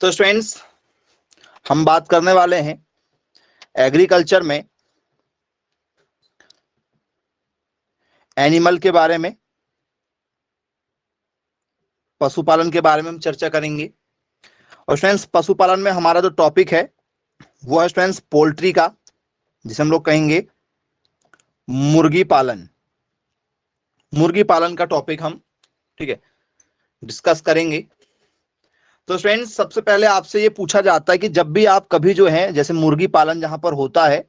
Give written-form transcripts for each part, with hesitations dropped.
तो स्टूडेंट्स, हम बात करने वाले हैं एग्रीकल्चर में एनिमल के बारे में, पशुपालन के बारे में हम चर्चा करेंगे। और स्टूडेंट्स, पशुपालन में हमारा जो टॉपिक है वो है स्टूडेंट्स पोल्ट्री का, जिसे हम लोग कहेंगे मुर्गी पालन। मुर्गी पालन का टॉपिक हम ठीक है डिस्कस करेंगे। तो फ्रेंड्स, सबसे पहले आपसे ये पूछा जाता है कि जब भी आप कभी जो है जैसे मुर्गी पालन जहां पर होता है,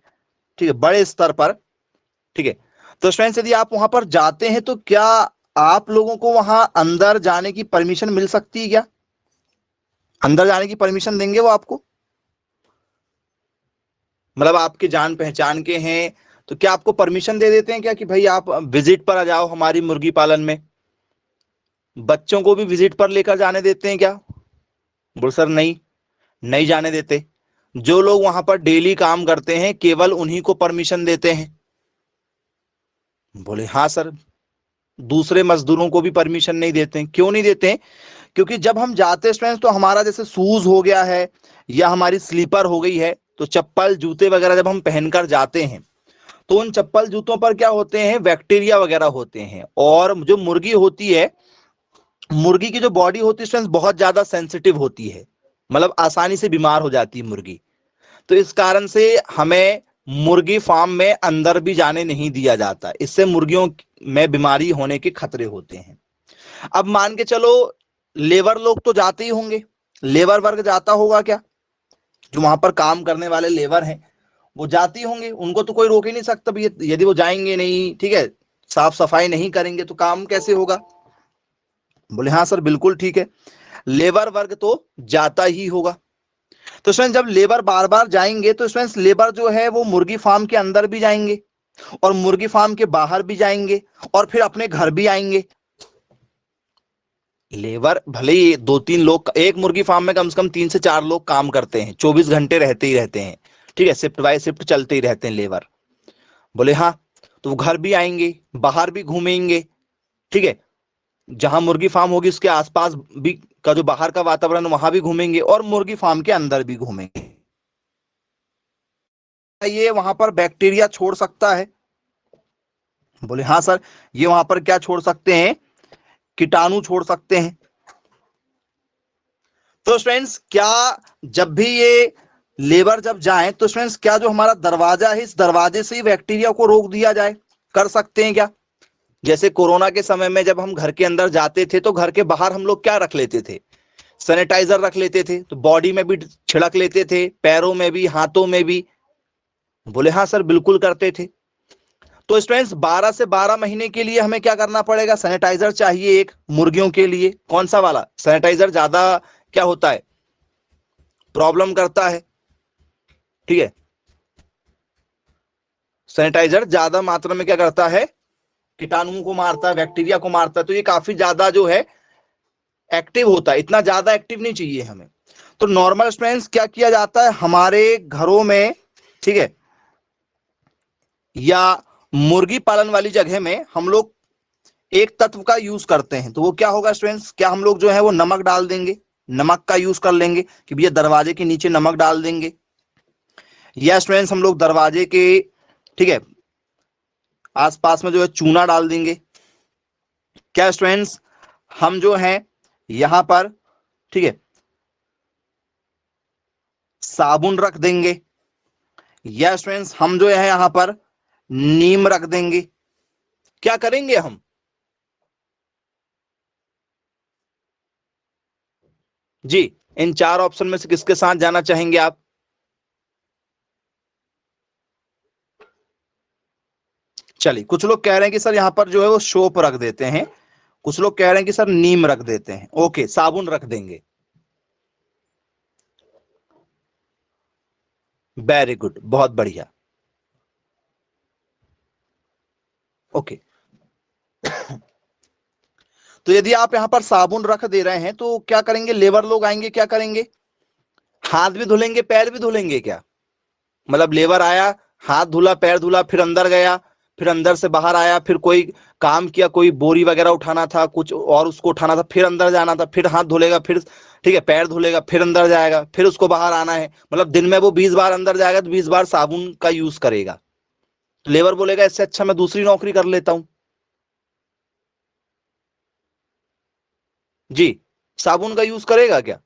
ठीक है, बड़े स्तर पर, ठीक है, तो फ्रेंड्स यदि आप वहां पर जाते हैं तो क्या आप लोगों को वहां अंदर जाने की परमिशन मिल सकती है? क्या अंदर जाने की परमिशन देंगे वो आपको? मतलब आपके जान पहचान के हैं तो क्या आपको परमिशन दे देते हैं क्या कि भाई आप विजिट पर आ जाओ हमारी मुर्गी पालन में? बच्चों को भी विजिट पर लेकर जाने देते हैं क्या? बोल सर नहीं, नहीं जाने देते। जो लोग वहां पर डेली काम करते हैं केवल उन्हीं को परमिशन देते हैं। बोले हाँ सर, दूसरे मजदूरों को भी परमिशन नहीं देते हैं। क्यों नहीं देते हैं? क्योंकि जब हम जाते स्टूडेंट्स तो हमारा जैसे शूज हो गया है या हमारी स्लीपर हो गई है, तो चप्पल जूते वगैरह जब हम पहनकर जाते हैं तो उन चप्पल जूतों पर क्या होते हैं, बैक्टीरिया वगैरह होते हैं। और जो मुर्गी होती है, मुर्गी की जो बॉडी होती है स्टूडेंट्स बहुत ज्यादा सेंसिटिव होती है, मतलब आसानी से बीमार हो जाती है मुर्गी। तो इस कारण से हमें मुर्गी फार्म में अंदर भी जाने नहीं दिया जाता, इससे मुर्गियों में बीमारी होने के खतरे होते हैं। अब मान के चलो लेबर लोग तो जाते ही होंगे, लेबर वर्ग जाता होगा क्या? जो वहां पर काम करने वाले लेबर हैं वो जाती होंगे, उनको तो कोई रोक ही नहीं सकता भी। यदि वो जाएंगे नहीं, ठीक है, साफ सफाई नहीं करेंगे तो काम कैसे होगा? बोले हाँ सर बिल्कुल ठीक है, लेबर वर्ग तो जाता ही होगा। तो स्टूडेंट जब लेबर बार बार जाएंगे तो स्टूडेंट्स लेबर जो है वो मुर्गी फार्म के अंदर भी जाएंगे और मुर्गी फार्म के बाहर भी जाएंगे और फिर अपने घर भी आएंगे। लेबर भले ही दो तीन लोग, एक मुर्गी फार्म में कम से कम 3 से 4 लोग काम करते हैं, 24 घंटे रहते ही रहते हैं, ठीक है, शिफ्ट बाय शिफ्ट चलते ही रहते हैं लेबर। बोले हाँ, तो वो घर भी आएंगे, बाहर भी घूमेंगे, ठीक है, जहां मुर्गी फार्म होगी उसके आसपास भी का जो बाहर का वातावरण वहां भी घूमेंगे और मुर्गी फार्म के अंदर भी घूमेंगे। ये वहां पर बैक्टीरिया छोड़ सकता है? बोले हाँ सर, ये वहां पर क्या छोड़ सकते हैं, कीटाणु छोड़ सकते हैं। तो स्टूडेंट्स क्या जब भी ये लेबर जब जाएं तो स्टूडेंट्स क्या जो हमारा दरवाजा है इस दरवाजे से ही बैक्टीरिया को रोक दिया जाए? कर सकते हैं क्या? जैसे कोरोना के समय में जब हम घर के अंदर जाते थे तो घर के बाहर हम लोग क्या रख लेते थे, सैनिटाइजर रख लेते थे, तो बॉडी में भी छिड़क लेते थे, पैरों में भी, हाथों में भी। बोले हाँ सर बिल्कुल करते थे। तो स्टूडेंट्स 12 से 12 महीने के लिए हमें क्या करना पड़ेगा, सैनिटाइजर चाहिए एक मुर्गियों के लिए। कौन सा वाला सैनिटाइजर ज्यादा क्या होता है, प्रॉब्लम करता है, ठीक है, सैनिटाइजर ज्यादा मात्रा में क्या करता है, कीटाणुओं को मारता है, बैक्टीरिया को मारता है। तो ये काफी ज्यादा जो है एक्टिव होता है, इतना ज्यादा एक्टिव नहीं चाहिए हमें। तो नॉर्मल स्टूडेंट्स क्या किया जाता है हमारे घरों में, ठीक है, या मुर्गी पालन वाली जगह में हम लोग एक तत्व का यूज करते हैं। तो वो क्या होगा स्टूडेंट्स, क्या हम लोग जो है वो नमक डाल देंगे, नमक का यूज कर लेंगे कि भैया दरवाजे के नीचे नमक डाल देंगे, या स्टूडेंट्स हम लोग दरवाजे के, ठीक है, आसपास में जो है चूना डाल देंगे। क्या स्टूडेंट्स हम जो है यहां पर, ठीक है, साबुन रख देंगे, या स्टूडेंट्स हम जो है यहां पर नीम रख देंगे? क्या करेंगे हम? जी, इन 4 ऑप्शन में से किसके साथ जाना चाहेंगे आप? चलिए, कुछ लोग कह रहे हैं कि सर यहां पर जो है वो सोप रख देते हैं, कुछ लोग कह रहे हैं कि सर नीम रख देते हैं। ओके, साबुन रख देंगे। वेरी गुड, बहुत बढ़िया। ओके, तो यदि आप यहां पर साबुन रख दे रहे हैं तो क्या करेंगे, लेबर लोग आएंगे, क्या करेंगे, हाथ भी धुलेंगे, पैर भी धुलेंगे क्या? मतलब लेबर आया, हाथ धुला, पैर धुला, फिर अंदर गया, फिर अंदर से बाहर आया, फिर कोई काम किया, कोई बोरी वगैरह उठाना था, कुछ और उसको उठाना था, फिर अंदर जाना था, फिर हाथ धुलेगा, फिर ठीक है पैर धुलेगा, फिर अंदर जाएगा, फिर उसको बाहर आना है, मतलब दिन में वो 20 बार अंदर जाएगा तो 20 बार साबुन का यूज करेगा। लेबर बोलेगा इससे अच्छा मैं दूसरी नौकरी कर लेता हूं। जी, साबुन का यूज करेगा क्या?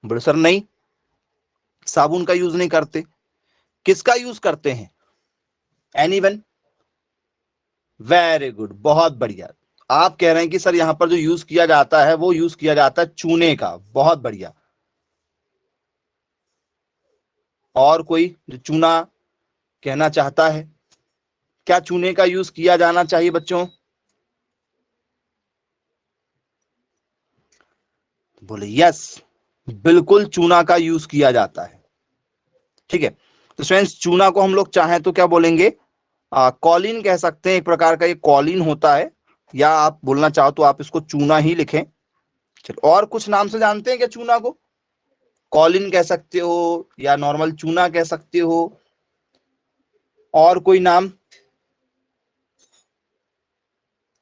बोले सर नहीं, साबुन का यूज नहीं करते। किसका यूज करते हैं? एनीवन? वेरी गुड, बहुत बढ़िया। आप कह रहे हैं कि सर यहां पर जो यूज किया जाता है वो यूज किया जाता है चूने का, बहुत बढ़िया। और कोई जो चूना कहना चाहता है? क्या चूने का यूज किया जाना चाहिए बच्चों? बोले यस, बिल्कुल चूना का यूज किया जाता है। ठीक है, तो फ्रेंड्स चूना को हम लोग चाहें तो क्या बोलेंगे? कॉलिन कह सकते हैं, एक प्रकार का ये कॉलिन होता है, या आप बोलना चाहो तो आप इसको चूना ही लिखें। चलो, और कुछ नाम से जानते हैं क्या चूना को? कॉलिन कह सकते हो या नॉर्मल चूना कह सकते हो, और कोई नाम?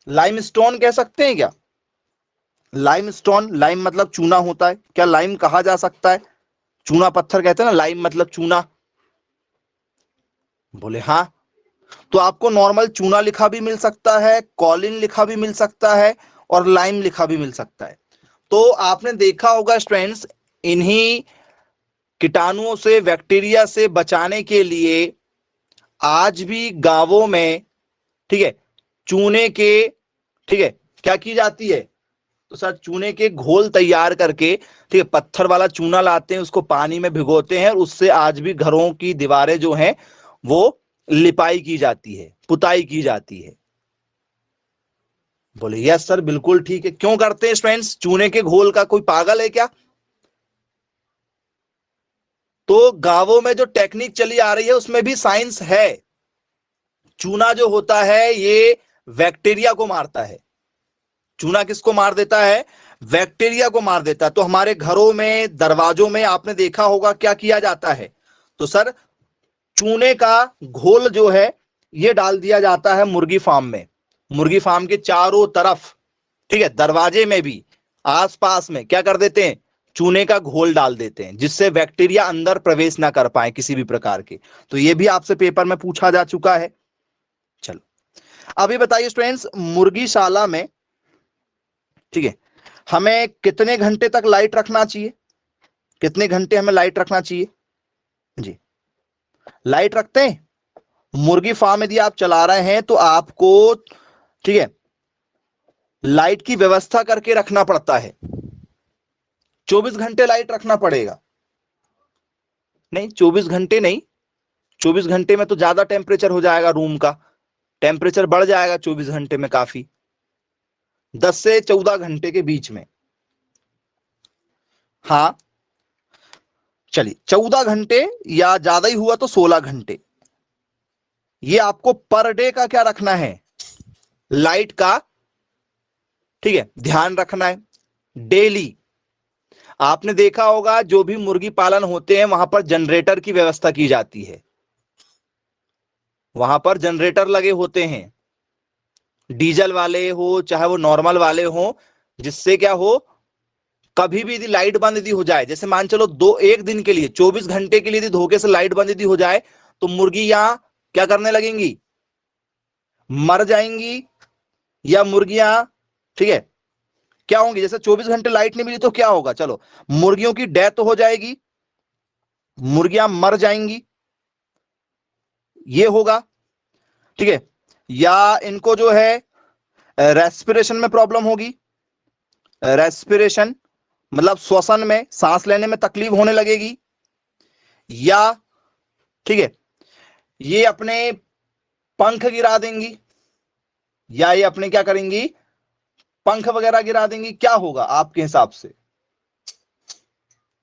लाइमस्टोन कह सकते हैं क्या? लाइमस्टोन, लाइम मतलब चूना होता है, क्या लाइम कहा जा सकता है? चूना पत्थर कहते हैं ना, लाइम मतलब चूना। बोले हाँ। तो आपको नॉर्मल चूना लिखा भी मिल सकता है, कॉलिन लिखा भी मिल सकता है, और लाइम लिखा भी मिल सकता है। तो आपने देखा होगा स्टूडेंट्स, इन्हीं कीटाणुओं से, बैक्टीरिया से बचाने के लिए आज भी गांवों में, ठीक है, चूने के, ठीक है, क्या की जाती है? तो सर चूने के घोल तैयार करके, ठीक है, पत्थर वाला चूना लाते हैं, उसको पानी में भिगोते हैं, और उससे आज भी घरों की दीवारें जो हैं वो लिपाई की जाती है, पुताई की जाती है। बोले यस सर, बिल्कुल ठीक है। क्यों करते हैं स्टूडेंट्स चूने के घोल का? कोई पागल है क्या? तो गांवों में जो टेक्निक चली आ रही है उसमें भी साइंस है। चूना जो होता है ये बैक्टीरिया को मारता है। चूना किसको मार देता है? बैक्टीरिया को मार देता है। तो हमारे घरों में, दरवाजों में आपने देखा होगा क्या किया जाता है? तो सर चूने का घोल जो है ये डाल दिया जाता है मुर्गी फार्म में, मुर्गी फार्म के चारों तरफ, ठीक है, दरवाजे में भी, आसपास में क्या कर देते हैं? चूने का घोल डाल देते हैं, जिससे बैक्टीरिया अंदर प्रवेश ना कर पाए किसी भी प्रकार के। तो ये भी आपसे पेपर में पूछा जा चुका है। चलो, अभी बताइए स्टूडेंट्स, मुर्गीशाला में, ठीक है, हमें कितने घंटे तक लाइट रखना चाहिए? कितने घंटे हमें लाइट रखना चाहिए? जी, लाइट रखते हैं। मुर्गी फार्म यदि आप चला रहे हैं तो आपको, ठीक है, लाइट की व्यवस्था करके रखना पड़ता है। 24 घंटे लाइट रखना पड़ेगा? नहीं, 24 घंटे नहीं। 24 घंटे में तो ज्यादा टेम्परेचर हो जाएगा, रूम का टेम्परेचर बढ़ जाएगा 24 घंटे में काफी। 10 से 14 घंटे के बीच में। हाँ, चलिए 14 घंटे, या ज्यादा ही हुआ तो 16 घंटे। ये आपको पर डे का क्या रखना है? लाइट का, ठीक है, ध्यान रखना है डेली। आपने देखा होगा जो भी मुर्गी पालन होते हैं वहां पर जनरेटर की व्यवस्था की जाती है, वहां पर जनरेटर लगे होते हैं, डीजल वाले हो चाहे वो नॉर्मल वाले हो, जिससे क्या हो, कभी भी यदि लाइट बंद यदि हो जाए, जैसे मान चलो दो एक दिन के लिए 24 घंटे के लिए यदि धोखे से लाइट बंद यदि हो जाए, तो मुर्गी यहां क्या करने लगेंगी? मर जाएंगी, या मुर्गियां, ठीक है, क्या होंगी? जैसे 24 घंटे लाइट नहीं मिली तो क्या होगा? चलो, मुर्गियों की डेथ हो जाएगी, मुर्गियां मर जाएंगी, ये होगा, ठीक है, या इनको जो है रेस्पिरेशन में प्रॉब्लम होगी। रेस्पिरेशन मतलब श्वसन में, सांस लेने में तकलीफ होने लगेगी, या, ठीक है, ये अपने पंख गिरा देंगी, या ये अपने क्या करेंगी? पंख वगैरह गिरा देंगी। क्या होगा आपके हिसाब से?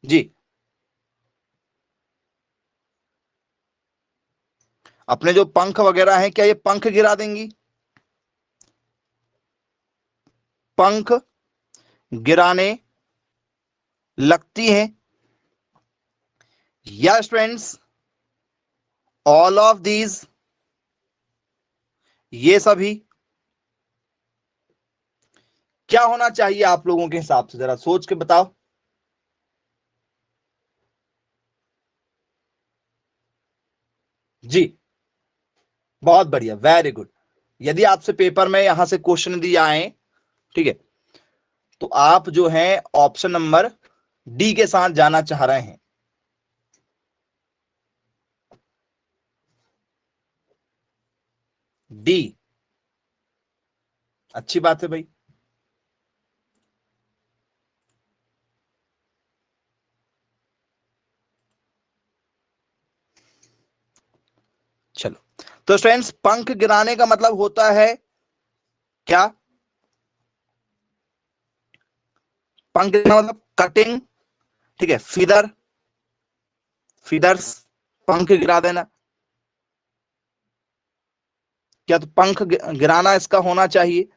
जी, अपने जो पंख वगैरह हैं क्या ये पंख गिरा देंगी? पंख गिराने लगती हैं, या स्टूडेंट्स, ऑल ऑफ दीज, ये सभी। क्या होना चाहिए आप लोगों के हिसाब से, जरा सोच के बताओ। जी, बहुत बढ़िया, वेरी गुड। यदि आपसे पेपर में यहां से क्वेश्चन दिया आए, ठीक है, तो आप जो है ऑप्शन नंबर डी के साथ जाना चाह रहे हैं। डी, अच्छी बात है भाई। चलो, तो स्टूडेंट्स, पंख गिराने का मतलब होता है क्या? पंख गिराना मतलब कटिंग, ठीक है, फीदर्स, पंख गिरा देना। क्या तो पंख गिराना इसका होना चाहिए?